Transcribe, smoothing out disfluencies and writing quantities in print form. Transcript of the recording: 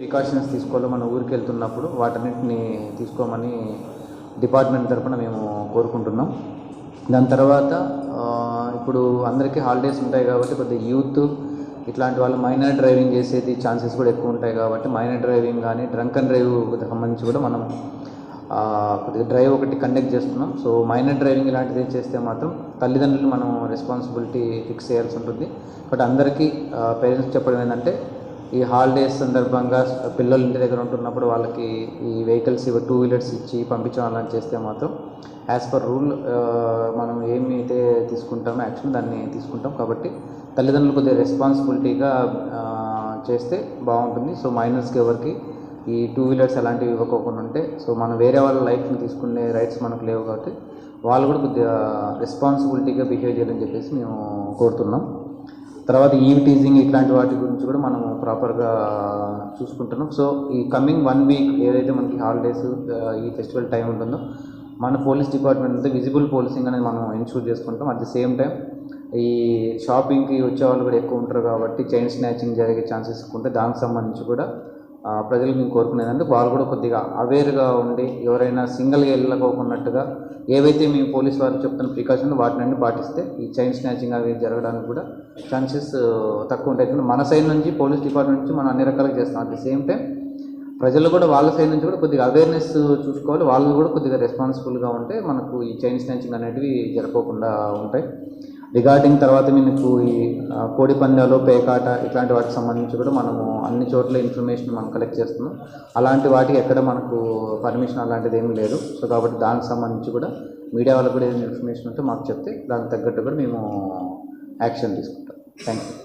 Precautions తీసుకోవాలో మన ఊరికి వెళ్తున్నప్పుడు వాటన్నిటిని తీసుకోమని డిపార్ట్మెంట్ తరపున మేము కోరుకుంటున్నాం. దాని తర్వాత ఇప్పుడు అందరికీ హాలిడేస్ ఉంటాయి కాబట్టి కొద్దిగా యూత్ ఇట్లాంటి వాళ్ళు మైనర్ డ్రైవింగ్ చేసేది ఛాన్సెస్ కూడా ఎక్కువ ఉంటాయి కాబట్టి మైనర్ డ్రైవింగ్ కానీ డ్రంక్ అండ్ డ్రైవ్ సంబంధించి కూడా మనం కొద్దిగా డ్రైవ్ ఒకటి కండక్ట్ చేస్తున్నాం. సో మైనర్ డ్రైవింగ్ ఇలాంటిది చేస్తే మాత్రం తల్లిదండ్రులు మనం రెస్పాన్సిబిలిటీ ఫిక్స్ చేయాల్సి ఉంటుంది. బట్ అందరికీ పేరెంట్స్ చెప్పడం ఏంటంటే ఈ హాలిడేస్ సందర్భంగా పిల్లలు ఇంటి దగ్గర ఉంటున్నప్పుడు వాళ్ళకి ఈ వెహికల్స్ 2 వీలర్స్ ఇచ్చి పంపించడం అలా చేస్తే మాత్రం యాజ్ పర్ రూల్ మనం ఏమైతే తీసుకుంటామో యాక్షన్ దాన్ని తీసుకుంటాం. కాబట్టి తల్లిదండ్రులు కొద్దిగా రెస్పాన్సిబిలిటీగా చేస్తే బాగుంటుంది. సో మైనర్స్కి ఎవరికి ఈ 2 వీలర్స్ అలాంటివి ఇవ్వకోకుండా ఉంటే సో మనం వేరే వాళ్ళ లైఫ్ని తీసుకునే రైట్స్ మనకు లేవు కాబట్టి వాళ్ళు కూడా కొద్దిగా రెస్పాన్సిబిలిటీగా బిహేవ్ చేయాలని చెప్పేసి మేము కోరుతున్నాం. తర్వాత ఈవ్ టీజింగ్ ఇట్లాంటి వాటి గురించి కూడా మనం ప్రాపర్గా చూసుకుంటున్నాం. సో ఈ కమింగ్ 1 వీక్ ఏదైతే మనకి హాలిడేస్ ఈ ఫెస్టివల్ టైం ఉంటుందో మన పోలీస్ డిపార్ట్మెంట్ అయితే విజిబుల్ పోలీసింగ్ అనేది మనం ఎన్షూర్ చేసుకుంటాం. అట్ ది సేమ్ టైం ఈ షాపింగ్కి వచ్చే వాళ్ళు కూడా ఎక్కువ ఉంటారు కాబట్టి చైన్ స్నాచింగ్ జరిగే ఛాన్సెస్ ఎక్కువ ఉంటాయి. దానికి సంబంధించి కూడా ప్రజలు మేము కోరుకునేదంటే వాళ్ళు కూడా కొద్దిగా అవేర్గా ఉండి ఎవరైనా సింగిల్గా వెళ్ళకోకున్నట్టుగా ఏవైతే మేము పోలీస్ వారు చెప్తున్న ప్రికాషన్ వాటిని పాటిస్తే ఈ చైన్ స్నాచింగ్ అవి జరగడానికి కూడా ఛాన్సెస్ తక్కువ ఉంటాయి. మన సైడ్ నుంచి పోలీస్ డిపార్ట్మెంట్ నుంచి మనం అన్ని రకాలుగా చేస్తాం. అట్ ది సేమ్ టైం ప్రజలు కూడా వాళ్ళ సైడ్ నుంచి కూడా కొద్దిగా అవేర్నెస్ చూసుకోవాలి. వాళ్ళు కూడా కొద్దిగా రెస్పాన్సిబుల్గా ఉంటే మనకు ఈ చైన్ స్నాచింగ్ అనేటివి జరగకుండా ఉంటాయి. రిగార్డింగ్ తర్వాత మీకు ఈ కోడి పందాలు పేకాట ఇట్లాంటి వాటికి సంబంధించి కూడా మనము అన్ని చోట్ల ఇన్ఫర్మేషన్ మనం కలెక్ట్ చేస్తున్నాం. అలాంటి వాటికి ఎక్కడ మనకు పర్మిషన్ అలాంటిది ఏమీ లేదు. సో కాబట్టి దానికి సంబంధించి కూడా మీడియా వాళ్ళకు కూడా ఏదైనా ఇన్ఫర్మేషన్ ఉంటే మాకు చెప్తే దానికి తగ్గట్టు కూడా మేము యాక్షన్ తీసుకుంటాం. Thank you.